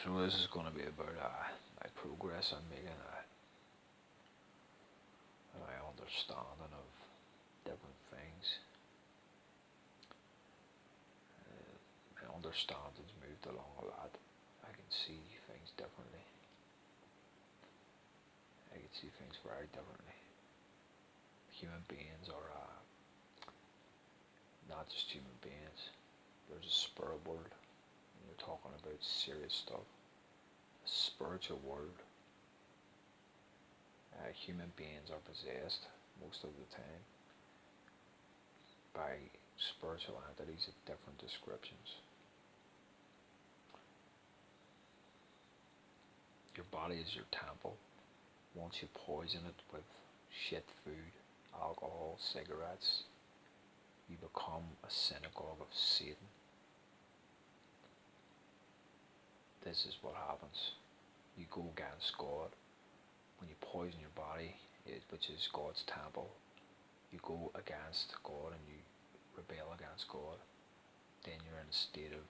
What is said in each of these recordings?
So this is going to be about my progress on making my understanding of different things. My understanding's moved along a lot. I can see things differently. I can see things very differently. Human beings are not just human beings. There's a spirit world. And you're talking about serious stuff. A spiritual world. Human beings are possessed most of the time by spiritual entities of different descriptions. Your body is your temple. Once you poison it with shit food, alcohol, cigarettes, you become a synagogue of Satan. This is what happens. You go against God. When you poison your body, which is God's temple, you go against God and you rebel against God. Then you're in a state of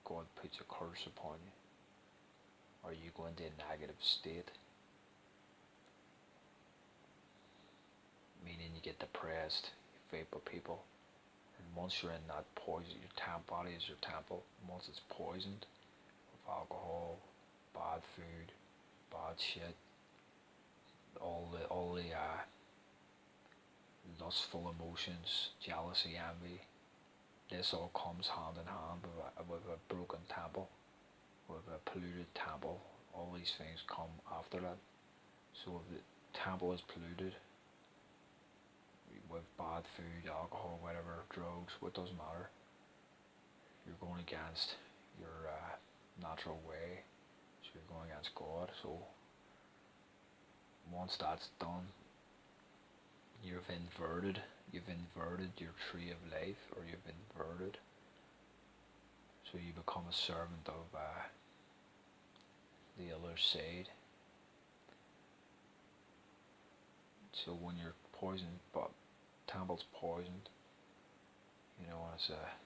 God puts a curse upon you, or you go into a negative state, meaning you get depressed, you vapor people, and once you're in that poison, your body is your temple. Once it's poisoned with alcohol, bad food, bad shit, all the lustful emotions, jealousy, envy, this all comes hand in hand with a broken temple, with a polluted temple. All these things come after that. So if the temple is polluted with bad food, alcohol, whatever, drugs, what doesn't matter, you're going against your natural way. So you're going against God. So once that's done, you've inverted your tree of life, or you've inverted. So you become a servant of the other side. So when you're poisoned, but temple's poisoned, and it's a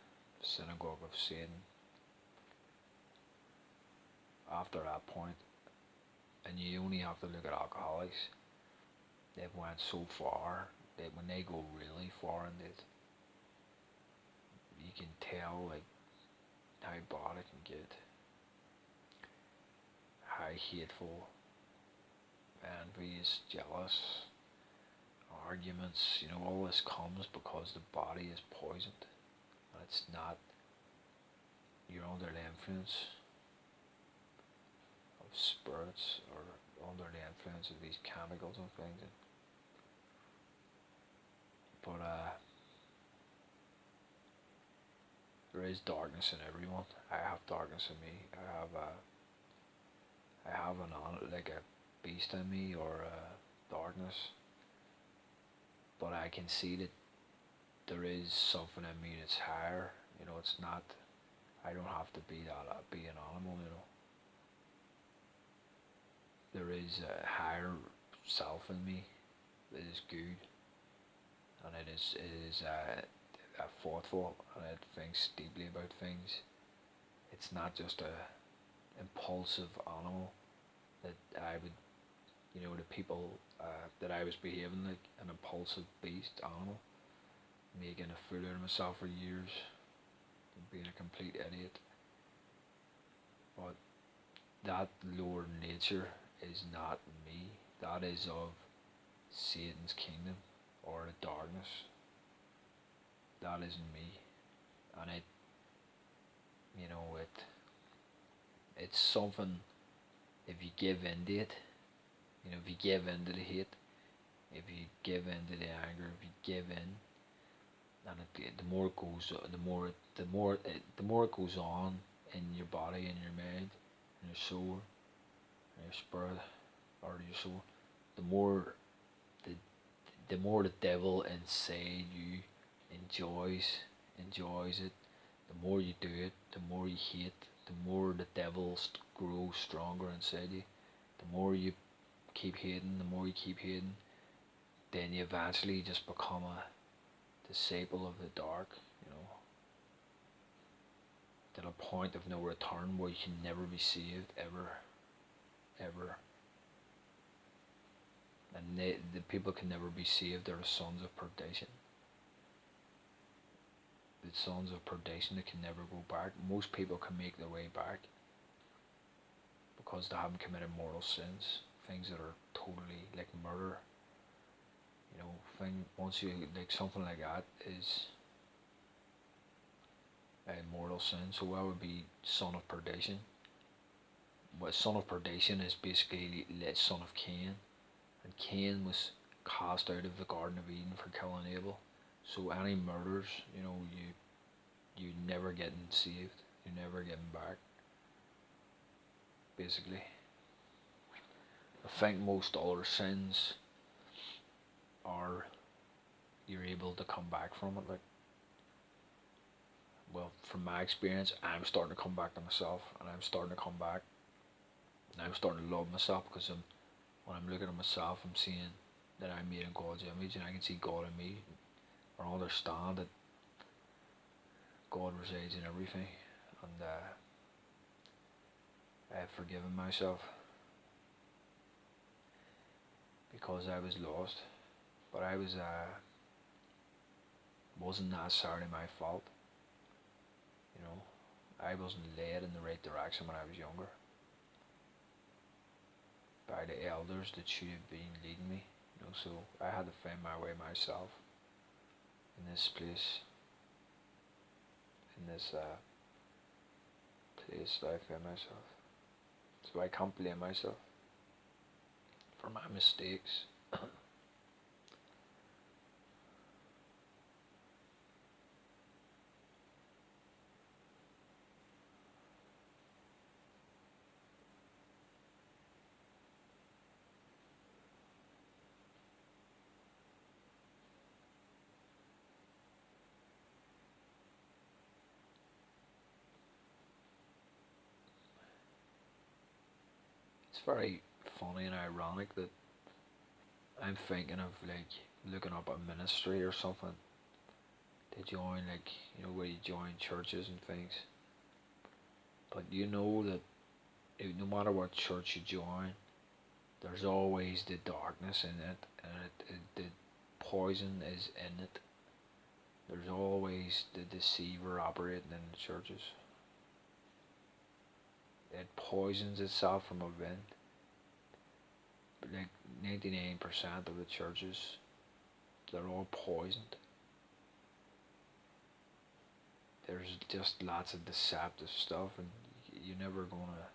synagogue of Satan. After that point, and you only have to look at alcoholics, they've went so far that when they go really far in it, you can tell like how bad it can get, how hateful, envious, jealous, arguments, all this comes because the body is poisoned, and it's not, you're under the influence of spirits, or under the influence of these chemicals and things. But there is darkness in everyone. I have darkness in me. I have like a beast in me, or darkness. But I can see that there is something in me that's higher. It's not. I don't have to be an animal. There is a higher self in me that is good, and it is thoughtful, and it thinks deeply about things. It's not just a impulsive animal that I would, the people that I was behaving like an impulsive beast animal, making a fool out of myself for years, and being a complete idiot. But that lower nature is not me. That is of Satan's kingdom, or the darkness. That isn't me, and it's something. If you give into it, if you give into the hate, if you give into the anger, if you give in, and the more it goes, the more it goes on in your body, in your mind, in your soul, in your spirit, or your soul, the more the more the devil inside you enjoys it. The more you do it, the more you hate, the more the devil grows stronger inside you. The more you keep hating, then you eventually just become a disciple of the dark, to a point of no return where you can never be saved ever. And the people can never be saved. They're the sons of perdition. The sons of perdition that can never go back. Most people can make their way back because they haven't committed mortal sins, things that are totally like murder. Once you like something like that is a mortal sin, so that would be son of perdition. But son of perdition is basically the son of Cain, and Cain was cast out of the Garden of Eden for killing Abel. So any murders, you never getting saved, you never getting back. Basically, I think most other sins are you're able to come back from it. Like, well, from my experience, I'm starting to come back to myself, and I'm starting to come back, and I'm starting to love myself because when I'm looking at myself, I'm seeing that I'm made in God's image, and I can see God in me, or understand that God resides in everything, and I have forgiven myself because I was lost, but I wasn't necessarily my fault. I wasn't led in the right direction when I was younger by the elders that should have been leading me. So I had to find my way myself in this place, in this place that I found myself. So I can't blame myself for my mistakes. It's very funny and ironic that I'm thinking of like looking up a ministry or something to join, like where you join churches and things. But that no matter what church you join, there's always the darkness in it, and the poison is in it. There's always the deceiver operating in the churches. It poisons itself from within. But like 99% of the churches, they're all poisoned. There's just lots of deceptive stuff, and you're never gonna.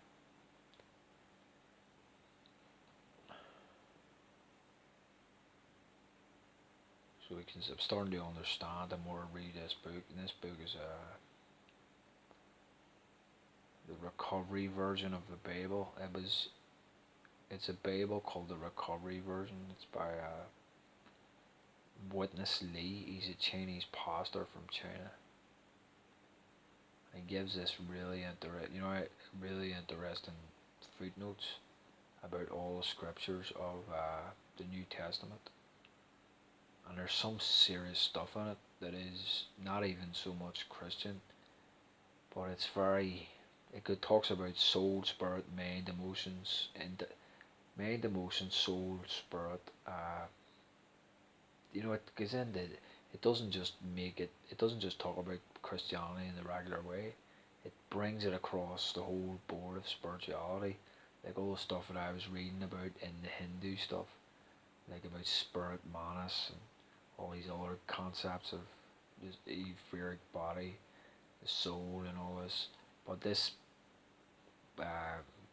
So I'm starting to understand the more I read this book, and this book is the recovery version of the Bible. It's a Bible called the recovery version. It's by Witness Lee. He's a Chinese pastor from China. He gives this really interesting footnotes about all the scriptures of the New Testament. And there's some serious stuff in it that is not even so much Christian, but it's very. It talks about soul, spirit, mind, emotions, and mind, emotions, soul, spirit. It goes into. It doesn't just make it. It doesn't just talk about Christianity in the regular way. It brings it across the whole board of spirituality, like all the stuff that I was reading about in the Hindu stuff, like about spirit, manas, and all these other concepts of this etheric body, the soul, and all this. But this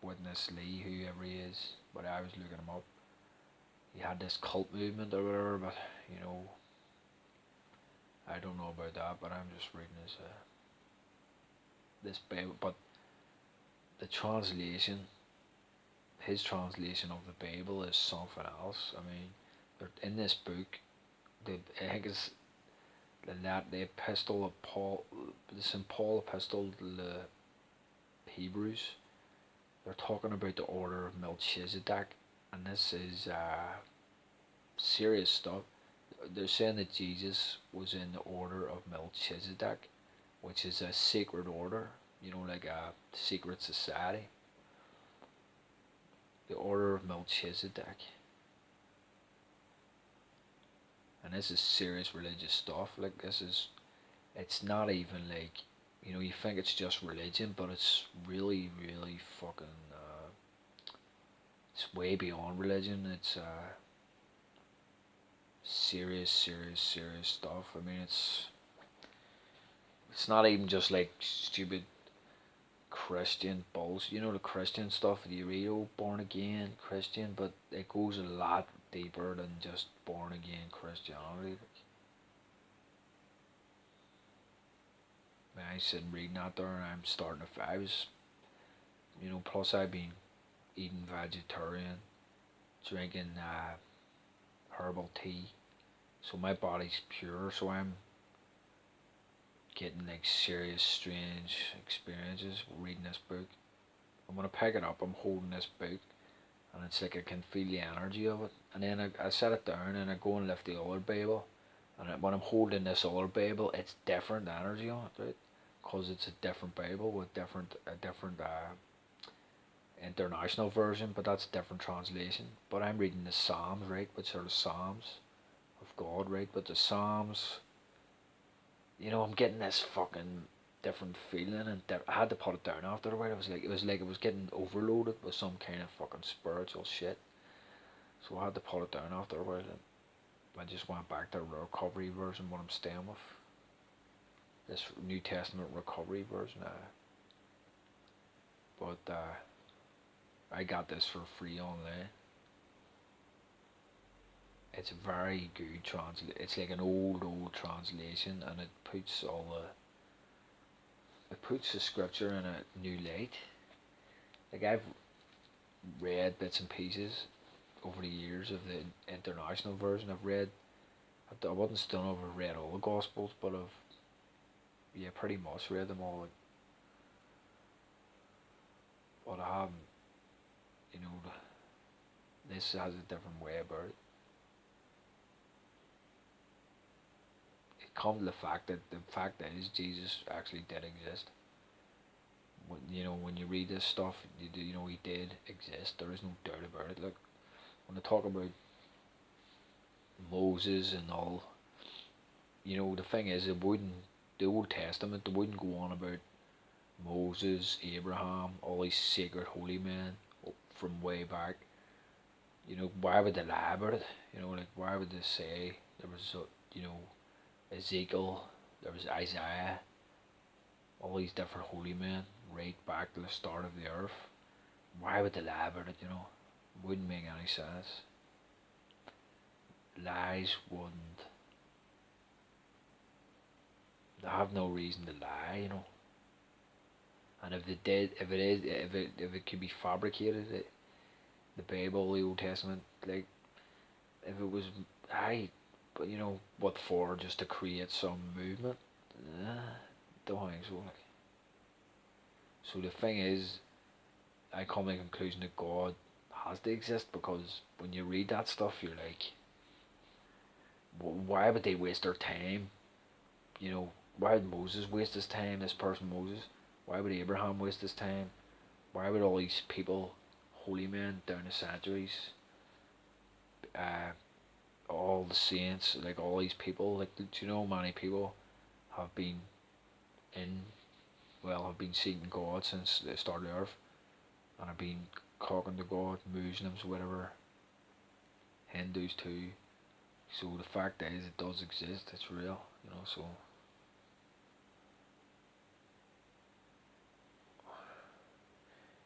Witness Lee, whoever he is, but I was looking him up. He had this cult movement or whatever, but I don't know about that. But I'm just reading this Bible. But the translation, his translation of the Bible is something else. I mean, in this book, I think it's the epistle of Paul, the St. Paul epistle to the Hebrews. They're talking about the order of Melchizedek, and this is serious stuff. They're saying that Jesus was in the order of Melchizedek, which is a sacred order. like a secret society, the Order of Melchizedek, and this is serious religious stuff. Like it's not even like, you think it's just religion, but it's really, really fucking. It's way beyond religion. It's serious, serious, serious stuff. I mean, it's not even just like stupid Christian bullshit. The Christian stuff that you read, oh, born again Christian, but it goes a lot deeper than just born again Christianity. When I sit and reading that there, and I'm starting to, I was, plus I've been eating vegetarian, drinking herbal tea, so my body's pure. So I'm getting like serious, strange experiences reading this book. I'm gonna pick it up. I'm holding this book, and it's like I can feel the energy of it. And then I set it down, and I go and lift the other Bible, and when I'm holding this other Bible, it's different energy on it, right? Because it's a different Bible with a different international version, but that's a different translation. But I'm reading the Psalms, right, which are the Psalms of God, right? But the Psalms, I'm getting this fucking different feeling, and I had to put it down after a while. It was getting overloaded with some kind of fucking spiritual shit. So I had to put it down after a while, and I just went back to the recovery version, what I'm staying with. This New Testament recovery version. But I got this for free online. It's a very good translation. It's like an old translation, and it puts the scripture in a new light. Like I've read bits and pieces over the years of the international version. I wasn't still over read all the Gospels, but pretty much read them all. But I haven't, you know, this has a different way about it. It comes to the fact that Jesus actually did exist. When you read this stuff, he did exist. There is no doubt about it. Look, when they talk about Moses and all, the thing is, the Old Testament, they wouldn't go on about Moses, Abraham, all these sacred holy men from way back. Why would they lie about it? Like why would they say there was, Ezekiel, there was Isaiah, all these different holy men right back to the start of the earth? Why would they lie about it? Wouldn't make any sense. Lies wouldn't. They have no reason to lie. And if they did, if it could be fabricated, the Bible, the Old Testament, like if it was, but what for? Just to create some movement? Don't think so. Like, so the thing is, I come to the conclusion that God has to exist, because when you read that stuff, you're like, why would they waste their time? Why would Moses waste his time? This person Moses. Why would Abraham waste his time? Why would all these people, holy men down the centuries, uh, all the saints, like all these people, like many people have been in, have been seeking God since the start of the earth, and have been talking to God, Muslims, whatever, Hindus too. So the fact is, it does exist. It's real, So,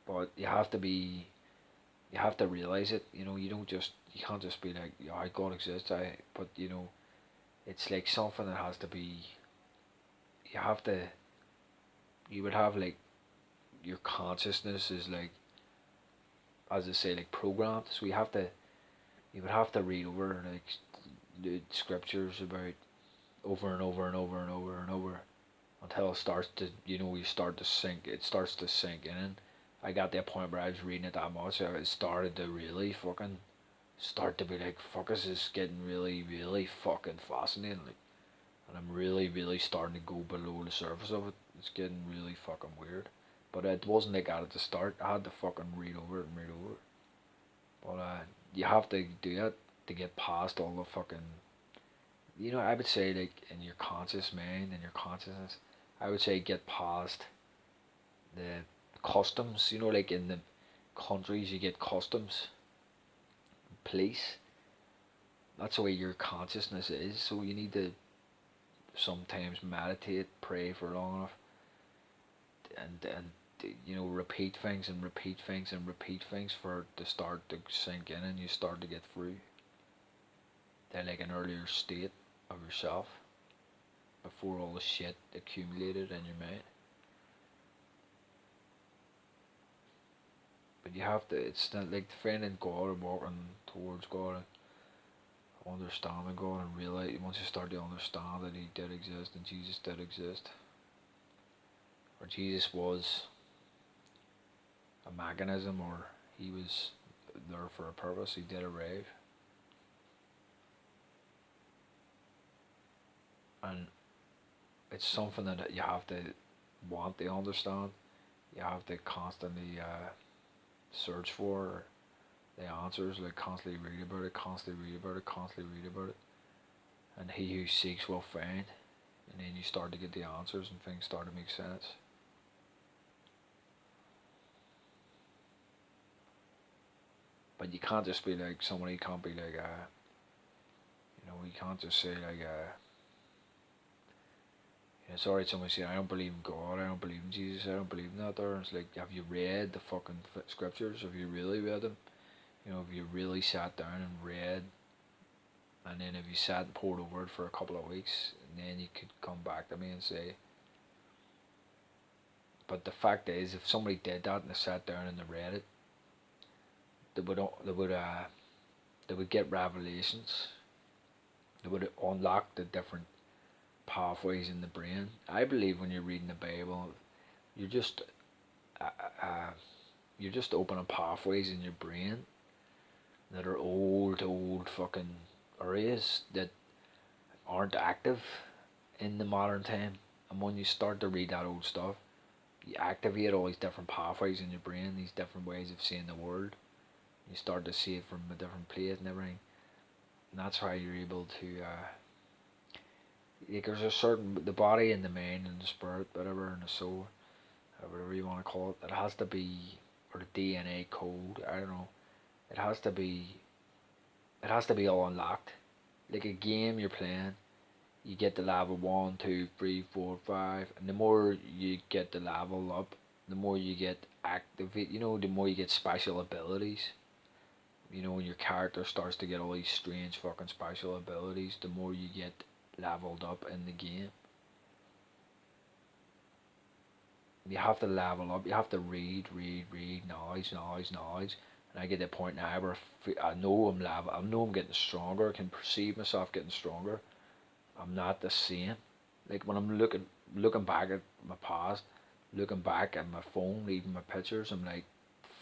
but you have to realize it. You can't just be like, yeah, God exists. But it's like something that has to be. You have to. You would have like your consciousness is like, as I say, like programmed. So you would have to read over like the scriptures about over and over and over and over and over until it starts to, you start to sink. It starts to sink in. And I got to a point where I was reading it that much, it started to really fucking start to be like, fuck, this is getting really, really fucking fascinating. Like, and I'm really, really starting to go below the surface of it. It's getting really fucking weird. But it wasn't like that at the start. I had to fucking read over it and read over it. But you have to do that to get past all the fucking. I would say like in your conscious mind and your consciousness, I would say get past the customs. Like in the countries you get customs, police. That's the way your consciousness is. So you need to sometimes meditate, pray for long enough, and repeat things and repeat things and repeat things for it to start to sink in and you start to get through. They're like an earlier state of yourself before all the shit accumulated in your mind. But you have to, it's not like finding God or walking towards God and understanding God and realize, once you start to understand that He did exist and Jesus did exist, or Jesus was a mechanism, or He was there for a purpose, He did arrive. And it's something that you have to want to understand. You have to constantly search for the answers, like constantly read about it, constantly read about it, constantly read about it. And he who seeks will find. And then you start to get the answers and things start to make sense. But you can't just be like, somebody can't be like, you can't just say like, it's alright somebody say, I don't believe in God, I don't believe in Jesus, I don't believe in that there. And it's like, have you read the fucking scriptures? Have you really read them? Have you really sat down and read? And then if you sat and poured over it for a couple of weeks, and then you could come back to me and say, but the fact is, if somebody did that and they sat down and they read it, they would get revelations. They would unlock the different pathways in the brain. I believe when you're reading the Bible, you're just opening pathways in your brain that are old fucking areas that aren't active in the modern time. And when you start to read that old stuff, you activate all these different pathways in your brain, these different ways of seeing the world. You start to see it from a different place and everything. And that's how you're able to like there's a certain, the body and the mind and the spirit, whatever, and the soul, whatever you want to call it, it has to be, or the DNA code, I don't know, it has to be all unlocked. Like a game you're playing, you get the level 1, 2, 3, 4, 5, and the more you get the level up, the more you get activate, the more you get special abilities. When your character starts to get all these strange fucking special abilities, the more you get leveled up in the game. You have to level up, you have to read, knowledge. And I get to the point now where I know I'm getting stronger, I can perceive myself getting stronger. I'm not the same. Like when I'm looking back at my past, looking back at my phone, reading my pictures, I'm like,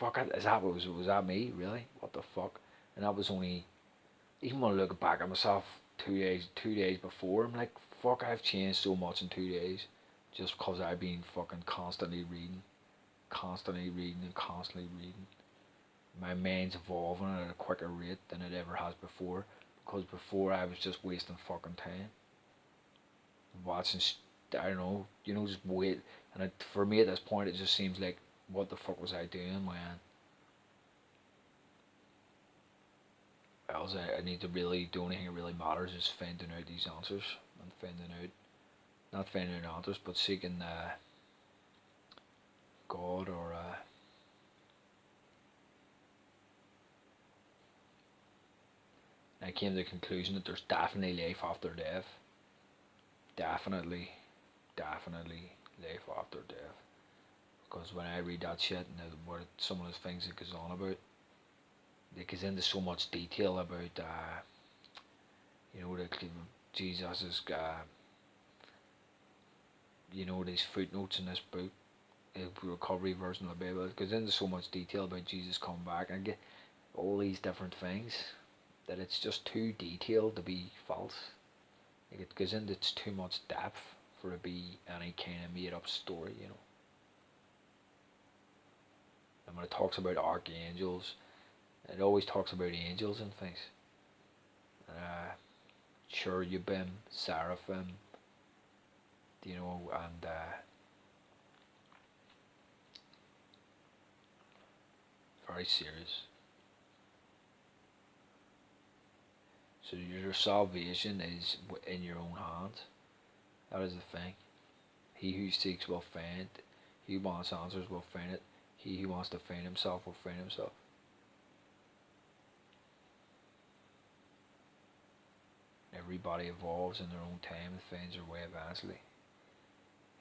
fuck it, was that me, really? What the fuck? And that was only, even when I look back at myself 2 days before, I'm like, fuck, I've changed so much in 2 days. Just because I've been fucking constantly reading and constantly reading. My mind's evolving at a quicker rate than it ever has before. Because before I was just wasting fucking time. Watching, I don't know, just wait. And for me at this point, it just seems like, what the fuck was I doing when I need to really do anything that really matters is finding out these answers and not finding out answers, but seeking God or I came to the conclusion that there's definitely life after death. Definitely life after death. Because when I read that shit and what some of the things it goes on about, it goes into so much detail about, Jesus is, these footnotes in this book, the recovery version of the Bible. It goes into so much detail about Jesus coming back and get all these different things that it's just too detailed to be false. Like it goes into too much depth for it to be any kind of made up story, And when it talks about archangels, it always talks about angels and things. Cherubim, seraphim, and very serious. So your salvation is in your own hands. That is the thing. He who seeks will find. He who wants answers will find it. He who wants to find himself will find himself. Everybody evolves in their own time and finds their way eventually.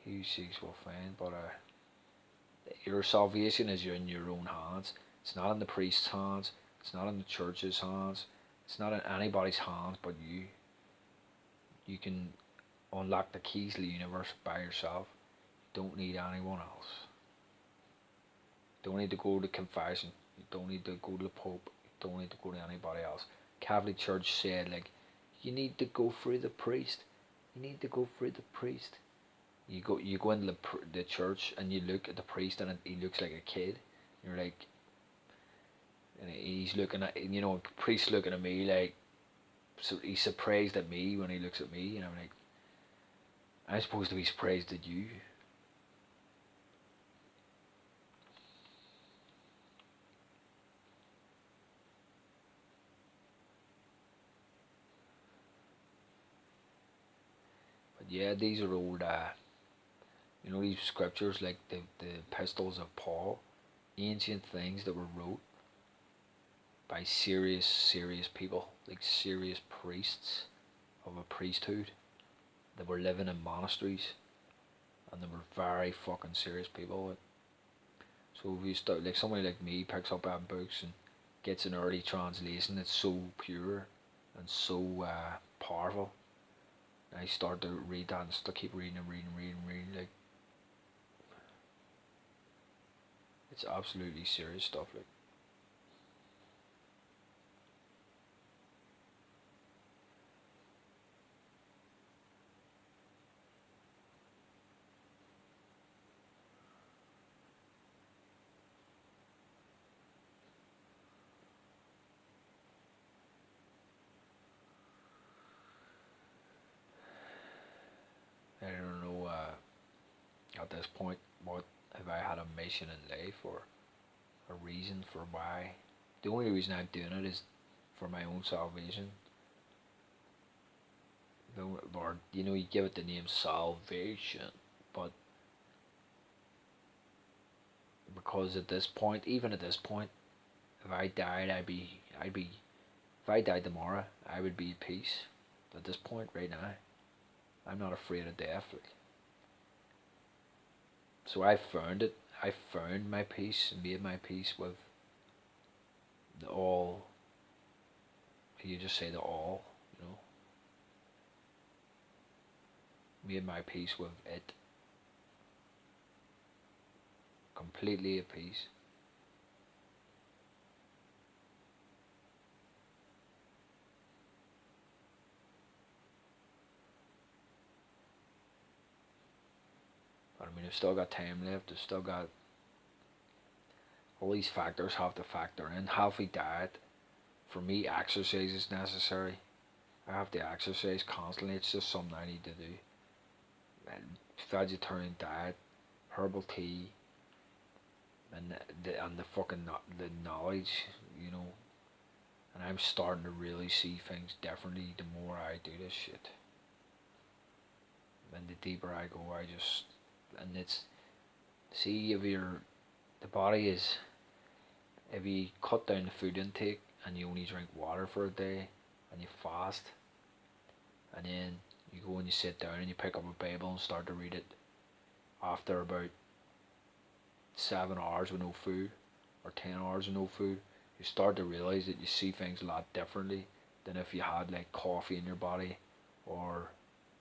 He who seeks will find, but your salvation is in your own hands. It's not in the priest's hands. It's not in the church's hands. It's not in anybody's hands but you. You can unlock the keys to the universe by yourself. You don't need anyone else. You don't need to go to confession. You don't need to go to the Pope. You don't need to go to anybody else. Catholic Church said, like, you need to go through the priest. You need to go through the priest. You go into the church and you look at the priest and he looks like a kid. You're like, and he's looking at, priest looking at me like, so he's surprised at me when he looks at me, and I'm like, I'm supposed to be surprised at you. But yeah, these are old, these scriptures like the epistles of Paul, ancient things that were wrote by serious people, like serious priests of a priesthood that were living in monasteries, and they were very fucking serious people. So if you start, like somebody like me picks up our books and gets an early translation that's so pure and so powerful, and I start to read that and still keep reading and reading, like, it's absolutely serious stuff, like. I don't know at this point what if I had a mission in life or a reason for why. The only reason I'm doing it is for my own salvation. Or you give it the name salvation, but because at this point, even at this point, if I died, if I died tomorrow, I would be at peace. At this point, right now, I'm not afraid of death. Like. So I found it. I found my peace and made my peace with the all. You just say the all, Made my peace with it. Completely at peace. But I mean, I've still got time left. I've still got all these factors have to factor in. Healthy diet. For me, exercise is necessary. I have to exercise constantly. It's just something I need to do. And vegetarian diet, herbal tea, and the fucking the knowledge, And I'm starting to really see things differently the more I do this shit. And the deeper I go, and it's, see if the body is, if you cut down the food intake and you only drink water for a day and you fast, and then you go and you sit down and you pick up a Bible and start to read it after about 7 hours with no food or 10 hours with no food, you start to realize that you see things a lot differently than if you had like coffee in your body or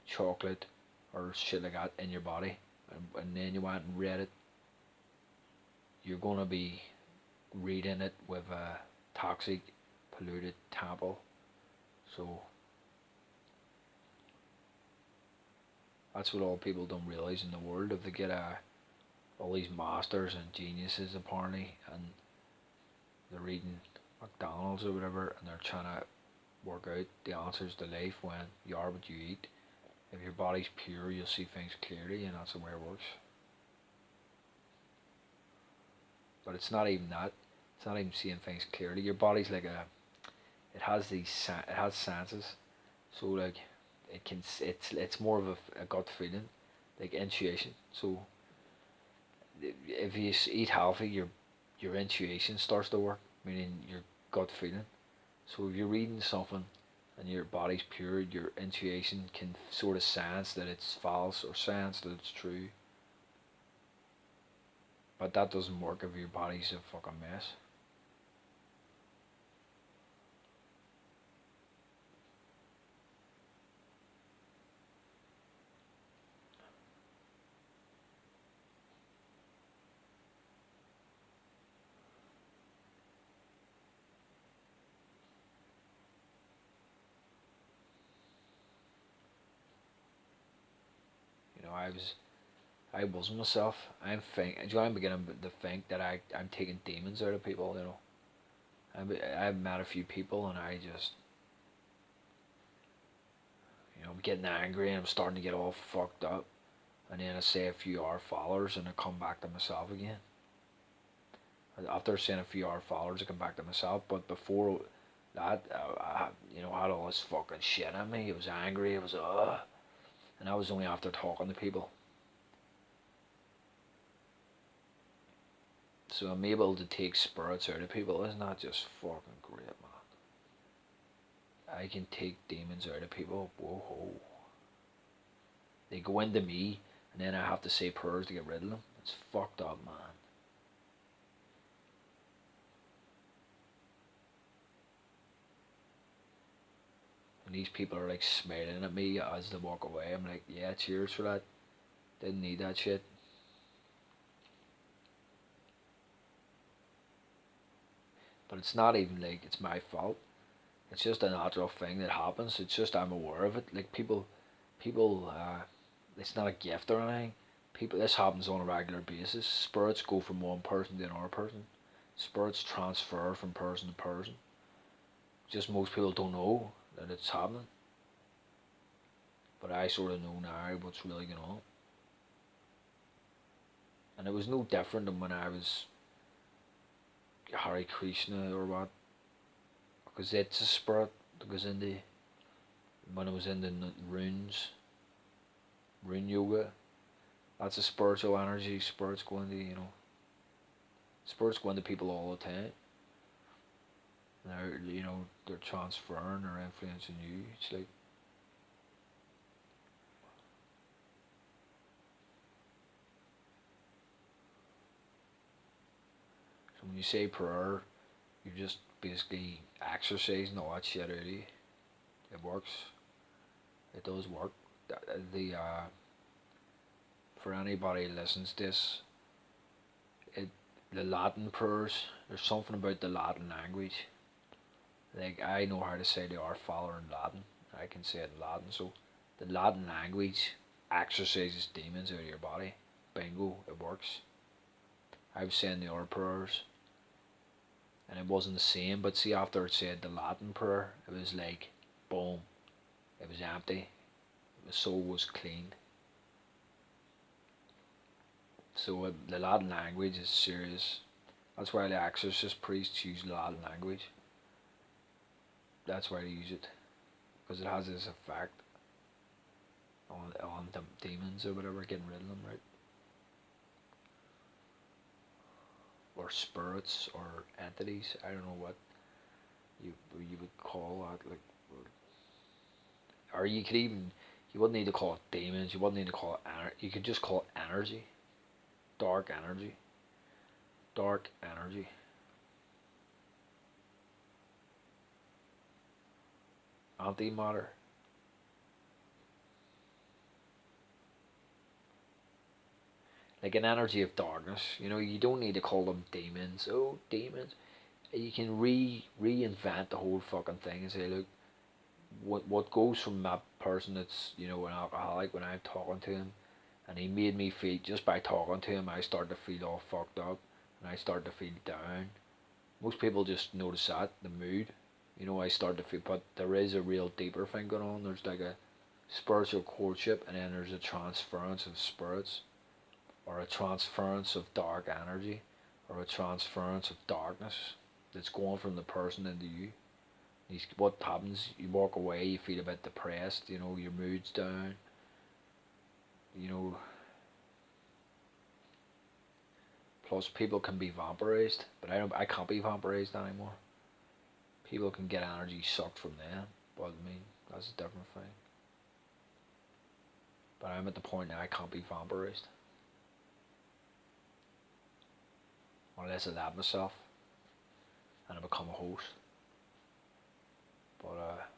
chocolate or shit like that in your body, and then you went and read it. You're going to be reading it with a toxic, polluted temple. So That's what all people don't realise in the world. If they get all these masters and geniuses apparently, and they're reading McDonald's or whatever, and they're trying to work out the answers to life when you are what you eat. If your body's pure, you'll see things clearly, and that's the way it works. But it's not even that. It's not even seeing things clearly. Your body's like it has it has senses, so like it's more of a gut feeling, like intuition. So if you eat healthy, your intuition starts to work, meaning your gut feeling. So if you're reading something and your body's pure, your intuition can sort of sense that it's false or sense that it's true. But that doesn't work if your body's a fucking mess. You know, I wasn't myself. I'm beginning to think that I'm taking demons out of people. You know, I've met a few people and I just, I'm getting angry and I'm starting to get all fucked up, and then I say a few hour followers and I come back to myself again. After saying a few hour followers, I come back to myself. But before that, I had all this fucking shit in me. I was angry. I was and that was only after talking to people. So I'm able to take spirits out of people. Isn't that just fucking great, man? I can take demons out of people. Whoa. They go into me, and then I have to say prayers to get rid of them. It's fucked up, man. And these people are like smiling at me as they walk away. I'm like, yeah, cheers for that. Didn't need that shit. But it's not even like it's my fault. It's just a natural thing that happens. It's just I'm aware of it. Like people, it's not a gift or anything. People, this happens on a regular basis. Spirits go from one person to another person. Spirits transfer from person to person. Just most people don't know that it's happening. But I sort of know now what's really going on. And it was no different than when I was Hare Krishna or what. Because it's a spirit that goes into, when I was in the rune yoga, that's a spiritual energy. Spirits go into, spirits go into people all the time. They're transferring or influencing you. It's like, so when you say prayer, you're just basically exercising all that shit out of you. It works. It does work. The For anybody who listens to this, the Latin prayers. There's something about the Latin language. Like I know how to say the Our Father in Latin. I can say it in Latin. So the Latin language exorcises demons out of your body. Bingo, it works. I was saying the other prayers, and it wasn't the same. But see, after it said the Latin prayer, it was like, boom, it was empty. The soul was clean. So the Latin language is serious. That's why the exorcist priests use Latin language. That's why they use it, because it has this effect on the demons or whatever, getting rid of them, right? Or spirits or entities. I don't know what you would call that, like, or you could even, you wouldn't need to call it demons. You wouldn't need to call it you could just call it energy, dark energy, dark energy. Antimatter. Like an energy of darkness. You don't need to call them demons. Oh, demons. You can reinvent the whole fucking thing and say, look, what goes from that person that's, you know, an alcoholic, when I'm talking to him, and he made me feel, just by talking to him, I start to feel all fucked up, and I start to feel down. Most people just notice that, the mood. You know, I start to feel, but there is a real deeper thing going on. There's like a spiritual courtship, and then there's a transference of spirits, or a transference of dark energy, or a transference of darkness that's going from the person into you. What happens? You walk away, you feel a bit depressed, you know, your mood's down, you know. Plus, people can be vampirized, but I can't be vampirized anymore. People can get energy sucked from them, but I mean, that's a different thing. But I'm at the point now I can't be vampirized. Unless I lab myself and I become a host. But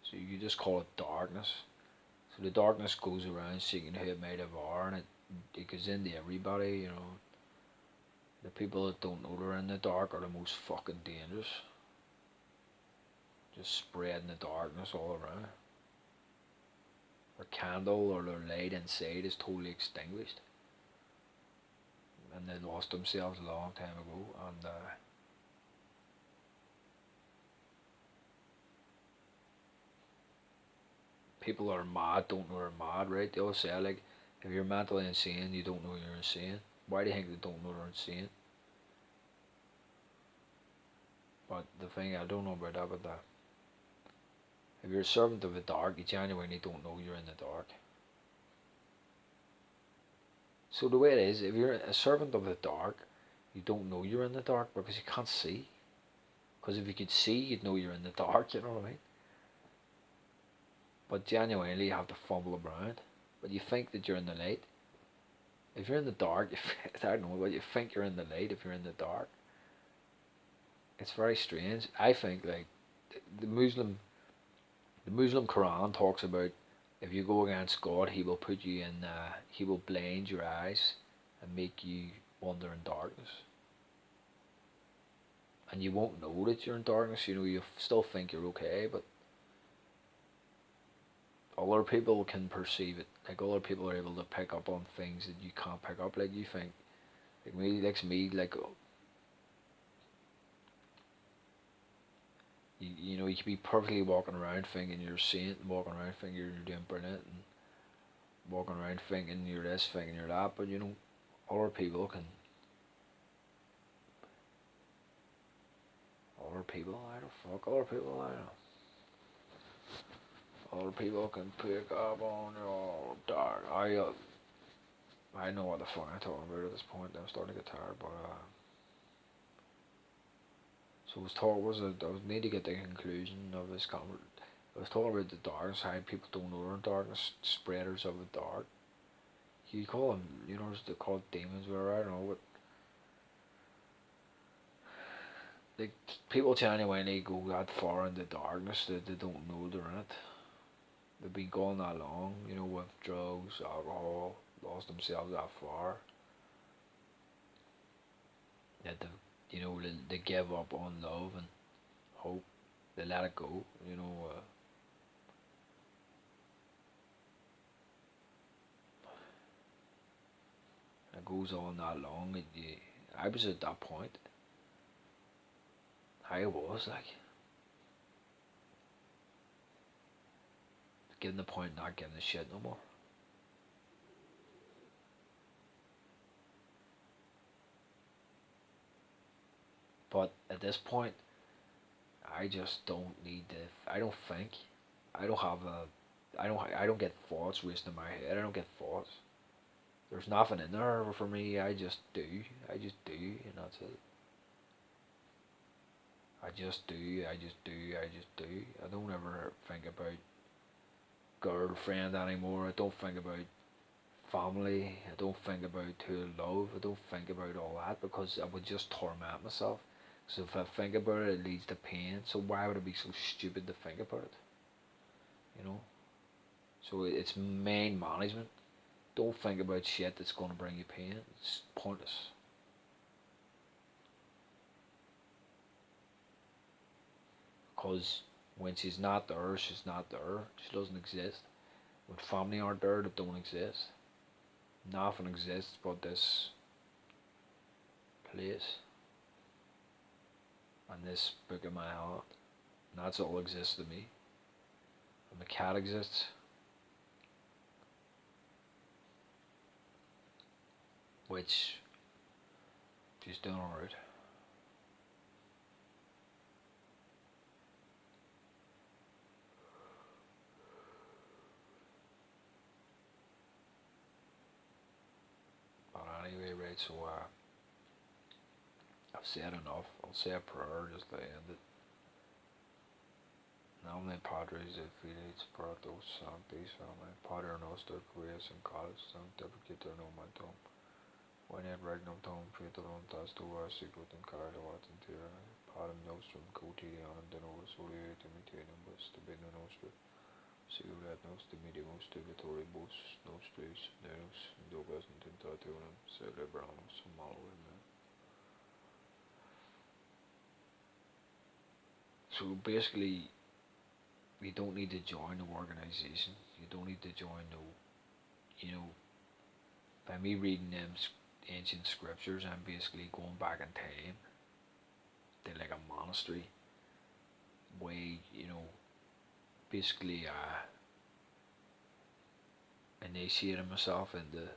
so you just call it darkness. So the darkness goes around seeking who it may devour, and it goes into everybody, you know. The people that don't know they're in the dark are the most fucking dangerous. Just spreading the darkness all around. Their candle or their light inside is totally extinguished. And they lost themselves a long time ago, and people that are mad don't know they're mad, right? They always say, like, if you're mentally insane, you don't know you're insane. Why do you think they don't know they're insane? But the thing, I don't know about that, but if you're a servant of the dark, you genuinely don't know you're in the dark. So the way it is, if you're a servant of the dark, you don't know you're in the dark because you can't see. Because if you could see, you'd know you're in the dark, you know what I mean? But genuinely, you have to fumble around. But you think that you're in the light. If you're in the dark, I don't know, but you think you're in the light if you're in the dark. It's very strange. I think, like, the Muslim Quran talks about, if you go against God, He will put you in, He will blind your eyes and make you wander in darkness. And you won't know that you're in darkness, you know, you still think you're okay, but other people can perceive it. Like, other people are able to pick up on things that you can't pick up. Like, you think, like me, you know, you could be perfectly walking around thinking you're a saint, and walking around thinking you're doing brilliant, and walking around thinking you're this, thinking you're that, but you know, other people, other people can pick up on your dark. I know what the fuck I'm talking about at this point. I'm starting to get tired, but so I was need to get the conclusion of this conversation. I was talking about the dark side. People don't know they're in darkness. Spreaders of the dark. You call them, you know, they call it demons, whatever. I don't know, but like, people genuinely go that far in the darkness that they don't know they're in it. They've been gone that long, you know, with drugs, alcohol, lost themselves that far that you know, they give up on love and hope. They let it go, you know. It goes on that long. I was at that point. I was like, getting the point, not giving a shit no more. But at this point, I just don't need to. I don't think. I don't have a. I don't get thoughts racing in my head. I don't get thoughts. There's nothing in there for me. I just do. I just do, and that's it. I just do. I just do. I just do. I don't ever think about girlfriend anymore. I don't think about family. I don't think about who I love. I don't think about all that because I would just torment myself. So if I think about it, it leads to pain. So why would I be so stupid to think about it? You know. So it's mind management. Don't think about shit that's going to bring you pain. It's pointless. Because when she's not there, she's not there. She doesn't exist. When family aren't there, they don't exist. Nothing exists but this place and this book in my hand. And that's all exists to me. And the cat exists, which she's doing alright. But anyway, right, so I've said enough. I'll say a prayer just to end it. Nomine Patris et Filii Spiritus Sancti, Amen. Pater noster qui es in calis sanctificetur nomen tuum. Venet regnum tuum, fiat voluntas tua, sicut in caelo et in terra. Panem nostrum quotidianum de nobis hodie et dimitte nobis debita nostra. Sicut et nos dimittimus debitoribus nostris, Deus indulgas in tentationem, sed libramus a malo. Amen. So basically, you don't need to join the organization. You don't need to join by me reading them ancient scriptures, I'm basically going back in time to like a monastery way, basically initiating myself into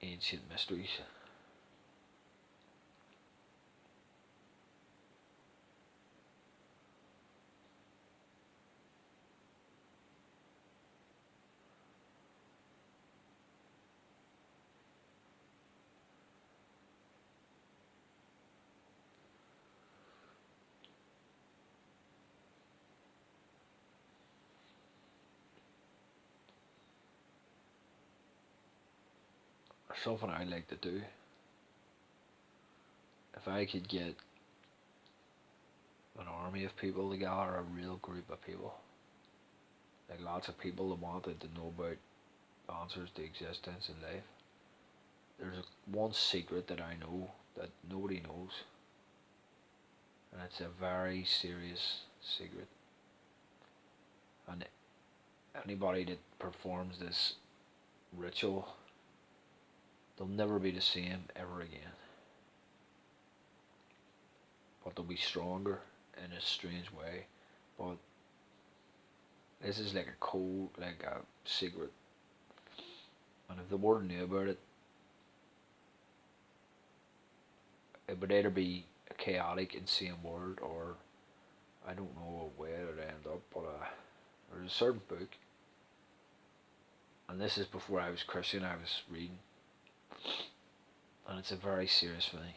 ancient mysteries. Something I like to do. If I could get an army of people together, a real group of people, like lots of people that wanted to know about answers to existence in life. There's one secret that I know that nobody knows, and it's a very serious secret. And anybody that performs this ritual, they'll never be the same ever again. But they'll be stronger in a strange way. But this is like a code, like a secret. And if the world knew about it, it would either be a chaotic, insane world, or I don't know where it would end up. But there's a certain book, and this is before I was Christian, I was reading, and it's a very serious thing.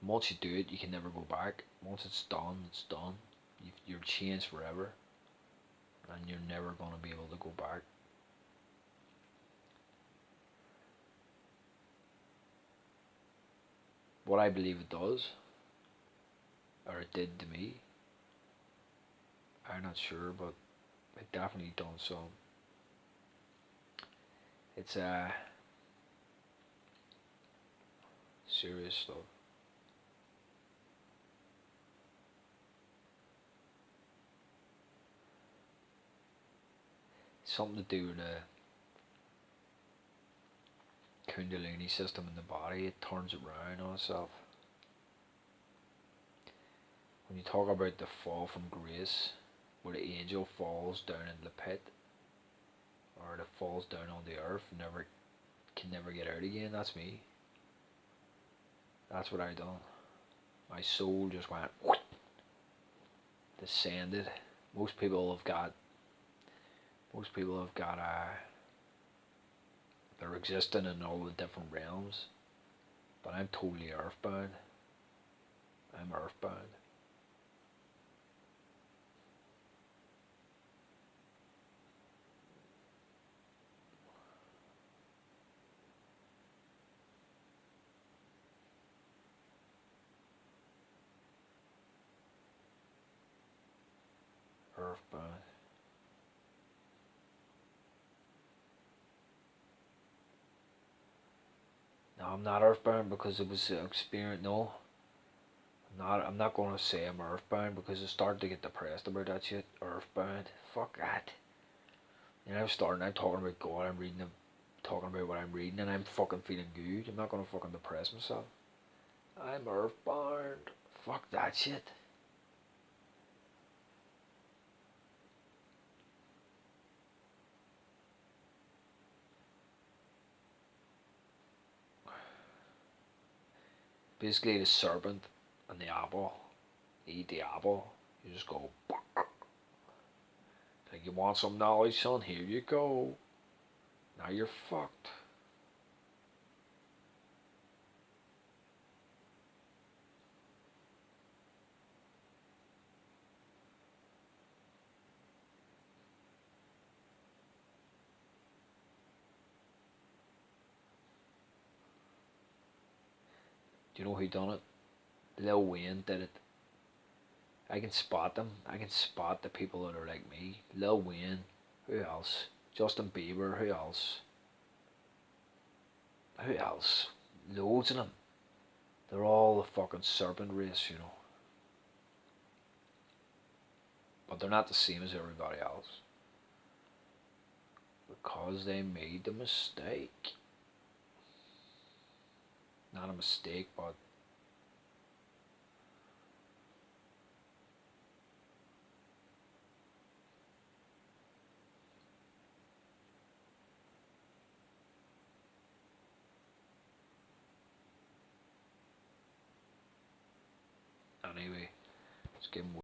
And once you do it, you can never go back. Once it's done, it's done. You're changed forever, and you're never going to be able to go back. What I believe it does, or it did to me, I'm not sure, but it definitely done some. It's serious stuff. Something to do with the Kundalini system in the body. It turns it around on itself. When you talk about the fall from grace, where the angel falls down in the pit, or that falls down on the earth, can never get out again, that's me. That's what I done. My soul just went descended. Most people have got they're existing in all the different realms, but I'm totally earthbound. I'm earthbound. Earthbound. Now No, I'm not earthbound because it was an experience. No, I'm not gonna say I'm earthbound because I started to get depressed about that shit. Earthbound, fuck that. You know, I'm talking about God. I'm reading, talking about what I'm reading, and I'm fucking feeling good. I'm not gonna fucking depress myself. I'm earthbound. Fuck that shit. Basically, the serpent and the apple. You eat the apple. You just go. Like, you want some knowledge, son? Here you go. Now you're fucked. Do you know who done it? Lil Wayne did it. I can spot them. I can spot the people that are like me. Lil Wayne. Who else? Justin Bieber. Who else? Who else? Loads of them. They're all the fucking serpent race, you know. But they're not the same as everybody else. Because they made the mistake. Not a mistake, but anyway, let's give them